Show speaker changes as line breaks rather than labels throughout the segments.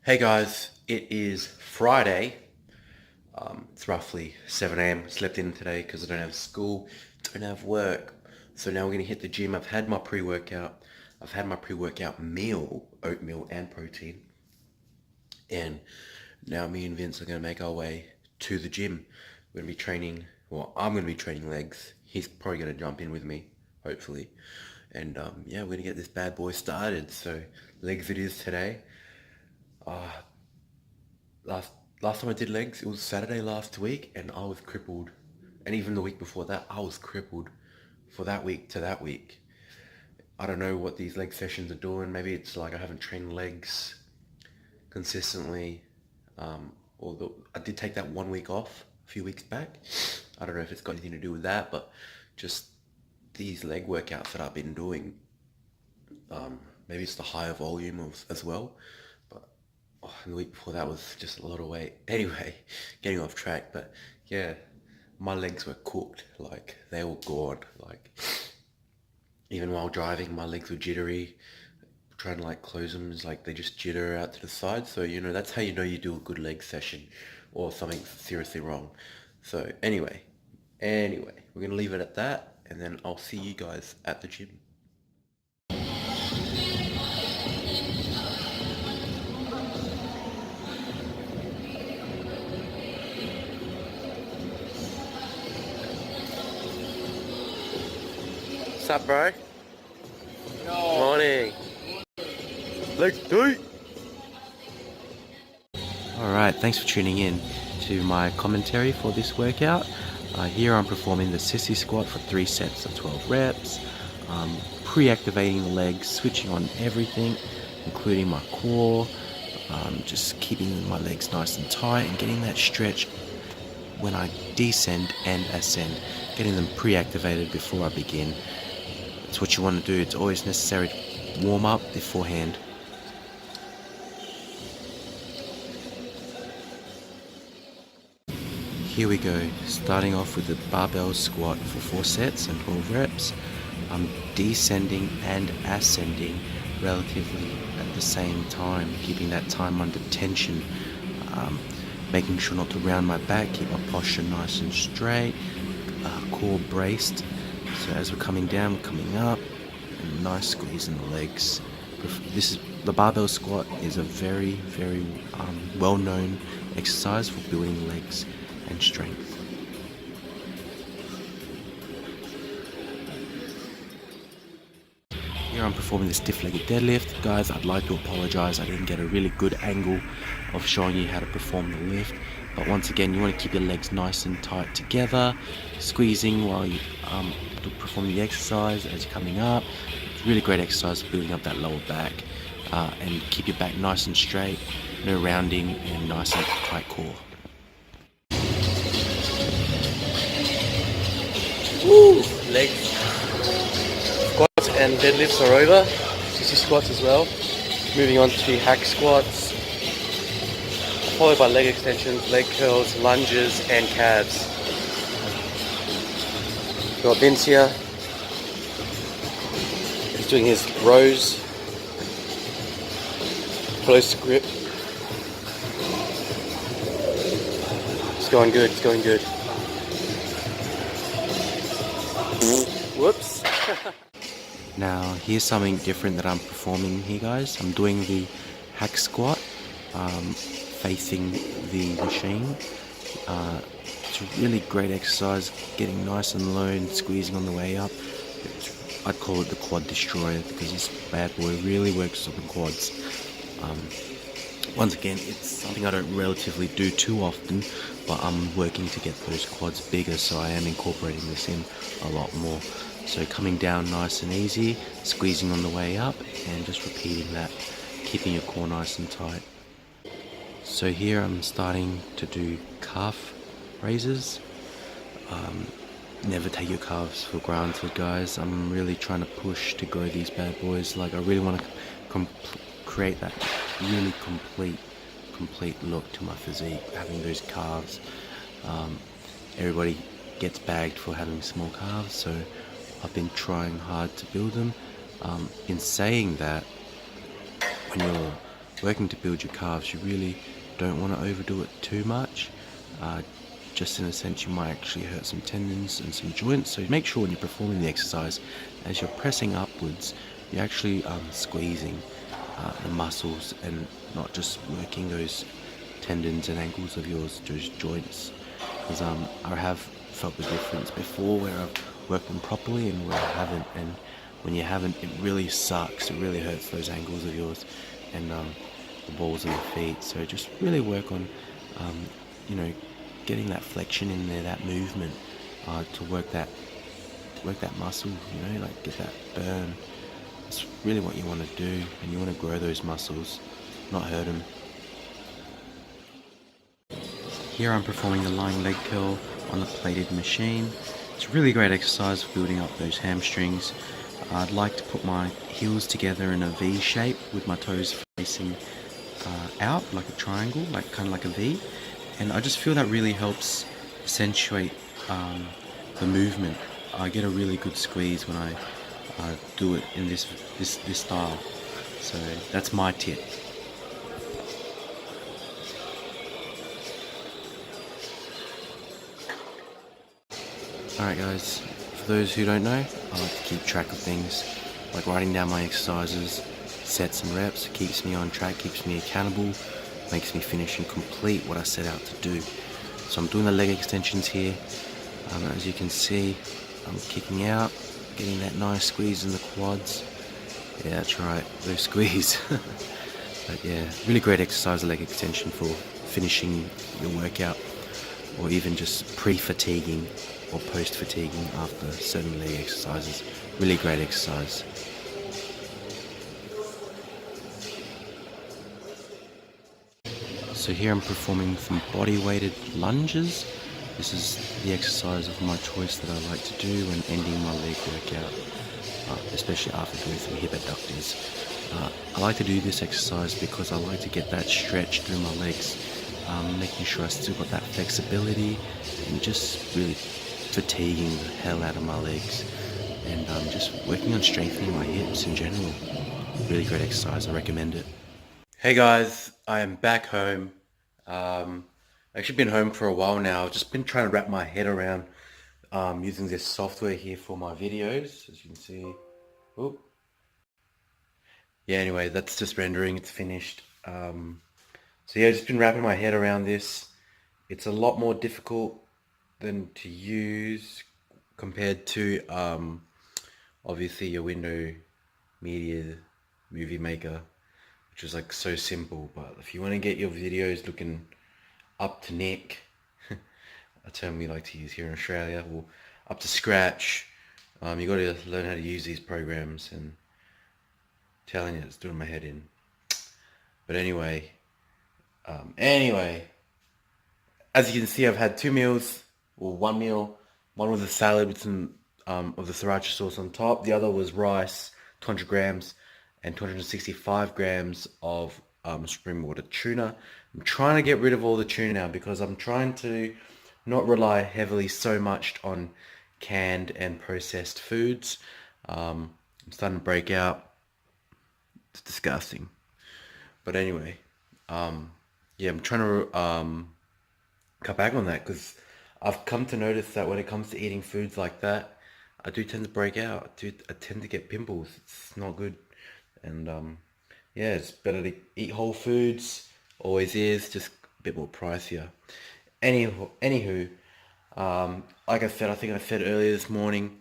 Hey guys, it is Friday. It's roughly 7 a.m. Slept in today because I don't have school, don't have work. So now we're gonna hit the gym. I've had my pre-workout. I've had my pre-workout meal, oatmeal and protein. And now me and Vince are gonna make our way to the gym. We're gonna be training, well, I'm gonna be training legs. He's probably gonna jump in with me, hopefully. And yeah, we're gonna get this bad boy started. So legs it is today. Uh, last last time I did legs, it was Saturday last week, and I was crippled. And even the week before that, I was crippled for that week to that week. I don't know what these leg sessions are doing. Maybe it's like I haven't trained legs consistently. Although I did take that 1 week off a few weeks back. I don't know if it's got anything to do with that, but just these leg workouts that I've been doing. Maybe it's the higher volume as well. But and the week before that was just a lot of weight. Anyway, getting off track, but yeah, my legs were cooked. Like they were gone. Like even while driving, my legs were jittery. Trying to like close them is like they just jitter out to the side. So that's how you know you do a good leg session, or something's seriously wrong. So anyway, we're gonna leave it at that, and then I'll see you guys at the gym. What's up, bro?
Yo.
Morning. Let's do it. Alright, thanks for tuning in to my commentary for this workout. Here I'm performing the sissy squat for 3 sets of 12 reps. Pre-activating the legs, switching on everything, including my core. Just keeping my legs nice and tight and getting that stretch when I descend and ascend. Getting them pre-activated before I begin. That's what you want to do. It's always necessary to warm up beforehand. Here we go, starting off with the barbell squat for 4 sets and 12 reps. I'm descending and ascending relatively at the same time, keeping that time under tension, making sure not to round my back, keep my posture nice and straight, core braced. So as we're coming down, we're coming up, and nice squeeze in the legs. The barbell squat is a very well-known exercise for building legs and strength. Here I'm performing the stiff-legged deadlift. Guys, I'd like to apologize, I didn't get a really good angle of showing you how to perform the lift. But once again, you want to keep your legs nice and tight together, squeezing while you perform the exercise as you're coming up. It's a really great exercise for building up that lower back, and keep your back nice and straight, no rounding, and nice and tight core.
Woo! Legs. Squats and deadlifts are over. Sissy squats as well. Moving on to hack squats, followed by leg extensions, leg curls, lunges, and calves. Got Vince here. He's doing his rows. Close grip. It's going good. It's going good. Whoops.
Now here's something different that I'm performing here, guys. I'm doing the hack squat, facing the machine. It's a really great exercise, getting nice and low and squeezing on the way up. I'd call it the quad destroyer because this bad boy really works on the quads. Once again, it's something I don't relatively do too often, but I'm working to get those quads bigger, so I am incorporating this in a lot more. So coming down nice and easy, squeezing on the way up, and just repeating that, keeping your core nice and tight. So here I'm starting to do calf raises. Never take your calves for granted, guys. I'm really trying to push to grow these bad boys. Like I really want to create that really complete look to my physique, having those calves. Everybody gets bagged for having small calves, so I've been trying hard to build them. In saying that, when you're working to build your calves, you really don't want to overdo it too much. Just in a sense, you might actually hurt some tendons and some joints. So make sure when you're performing the exercise, as you're pressing upwards, you're actually squeezing the muscles and not just working those tendons and ankles of yours, those joints. Because I have felt the difference before where I've worked them properly and where I haven't. And when you haven't, it really sucks. It really hurts those ankles of yours and the balls of your feet. So just really work on, you know, getting that flexion in there, that movement, to work that muscle, you know, like get that burn. That's really what you want to do, and you want to grow those muscles, not hurt them. Here I'm performing the lying leg curl on the plated machine. It's a really great exercise for building up those hamstrings. I'd like to put my heels together in a V shape with my toes facing out like a triangle, like kind of like a V. And I just feel that really helps accentuate the movement. I get a really good squeeze when I do it in this style. So that's my tip. Alright guys, for those who don't know, I like to keep track of things, like writing down my exercises, sets and reps. It keeps me on track, keeps me accountable, makes me finish and complete what I set out to do. So I'm doing the leg extensions here. As you can see, I'm kicking out, getting that nice squeeze in the quads. Yeah, that's right, those squeeze. But yeah, really great exercise, a leg extension for finishing your workout, or even just pre-fatiguing or post-fatiguing after certain leg exercises. Really great exercise. So here I'm performing some body weighted lunges. This is the exercise of my choice that I like to do when ending my leg workout, especially after doing some hip abductors. I like to do this exercise because I like to get that stretch through my legs, making sure I still got that flexibility and just really fatiguing the hell out of my legs, and just working on strengthening my hips in general. Really great exercise, I recommend it. Hey guys, I am back home. I've actually been home for a while now. I've just been trying to wrap my head around using this software here for my videos, as you can see. Oop. Yeah, anyway, that's just rendering, it's finished. So yeah, I've just been wrapping my head around this. It's a lot more difficult than to use compared to obviously your window media movie maker, which is like so simple. But if you want to get your videos looking up to nick, a term we like to use here in Australia, or up to scratch, you got to learn how to use these programs, and I'm telling you, it's doing my head in. But anyway, as you can see, I've had two meals, or one meal. One was a salad with some of the sriracha sauce on top. The other was rice, 200 grams, and 265 grams of springwater tuna. I'm trying to get rid of all the tuna now because I'm trying to not rely heavily so much on canned and processed foods. I'm starting to break out. It's disgusting. But anyway, yeah, I'm trying to cut back on that because I've come to notice that when it comes to eating foods like that, I do tend to break out. I tend to get pimples. It's not good. And yeah, it's better to eat whole foods. Always is, just a bit more pricier. Anywho, like I said, I think I said earlier this morning,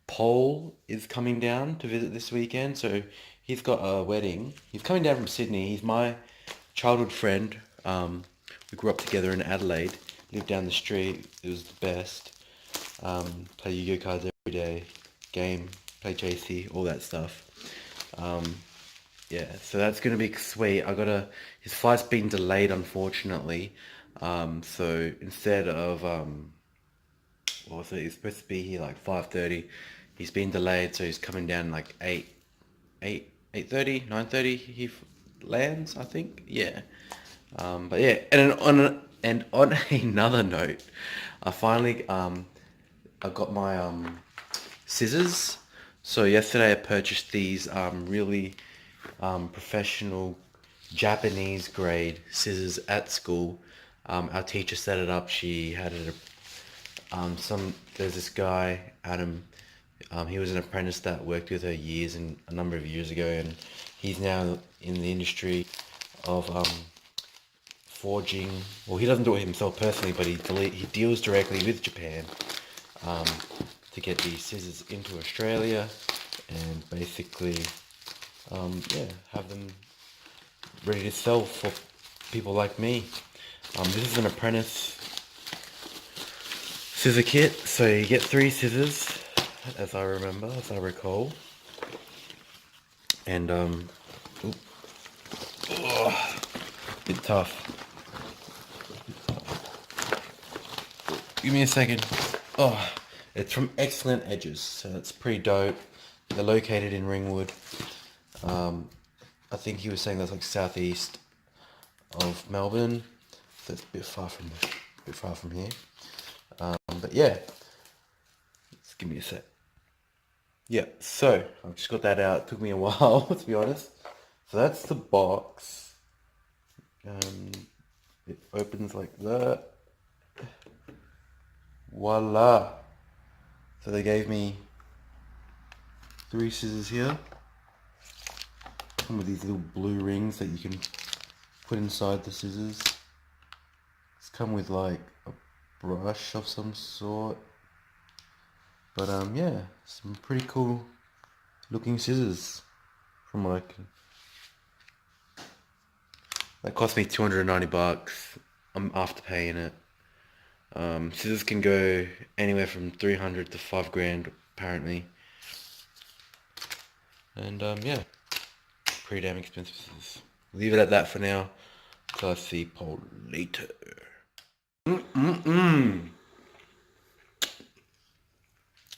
Paul is coming down to visit this weekend. So he's got a wedding. He's coming down from Sydney. He's my childhood friend. We grew up together in Adelaide. Lived down the street. It was the best. Play Yu-Gi-Oh cards every day. Game. Play JC. All that stuff. Yeah, so that's gonna be sweet. His flight's been delayed, unfortunately. So instead of what was it? He's supposed to be here like 5:30. He's been delayed, so he's coming down like 8:30, 9:30. He lands, I think. Yeah. But yeah, and on another note, I finally I got my scissors. So yesterday I purchased these really professional Japanese grade scissors at school. Our teacher set it up. She had it. There's this guy, Adam. He was an apprentice that worked with her a number of years ago, and he's now in the industry of forging. Well, he doesn't do it himself personally, but he deals directly with Japan um, to get these scissors into Australia, and basically, yeah, have them ready to sell for people like me. This is an apprentice scissor kit, so you get 3 scissors, as I recall, and bit tough. Give me a second. Oh, it's from Excellent Edges, so it's pretty dope. They're located in Ringwood. I think he was saying that's like southeast of Melbourne, so it's a bit far from here. But yeah, just give me a sec. Yeah, so I've just got that out. It took me a while, to be honest. So that's the box. It opens like that. Voila. So they gave me 3 scissors here. Come with these little blue rings that you can put inside the scissors. It's come with like a brush of some sort. But yeah, some pretty cool looking scissors from that cost me $290. I'm after paying it. Scissors can go anywhere from 300 to 5 grand apparently. And yeah, pretty damn expensive scissors. Leave it at that for now. So I see Paul later.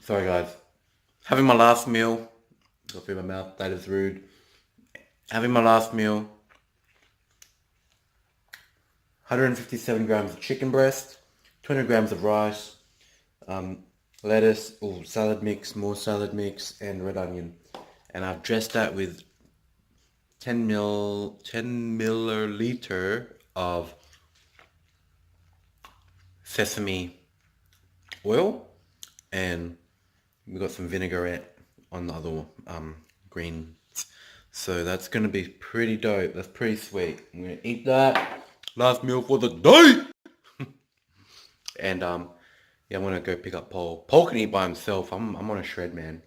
Sorry guys. Having my last meal. Got through my mouth, that is rude. Having my last meal. 157 grams of chicken breast, 200 grams of rice, lettuce, salad mix, more salad mix, and red onion. And I've dressed that with 10 milliliter of sesame oil, and we got some vinaigrette on the other greens. So that's gonna be pretty dope. That's pretty sweet. I'm gonna eat that. Last meal for the day. And yeah, I'm gonna go pick up Paul. Paul can eat by himself. I'm on a shred, man.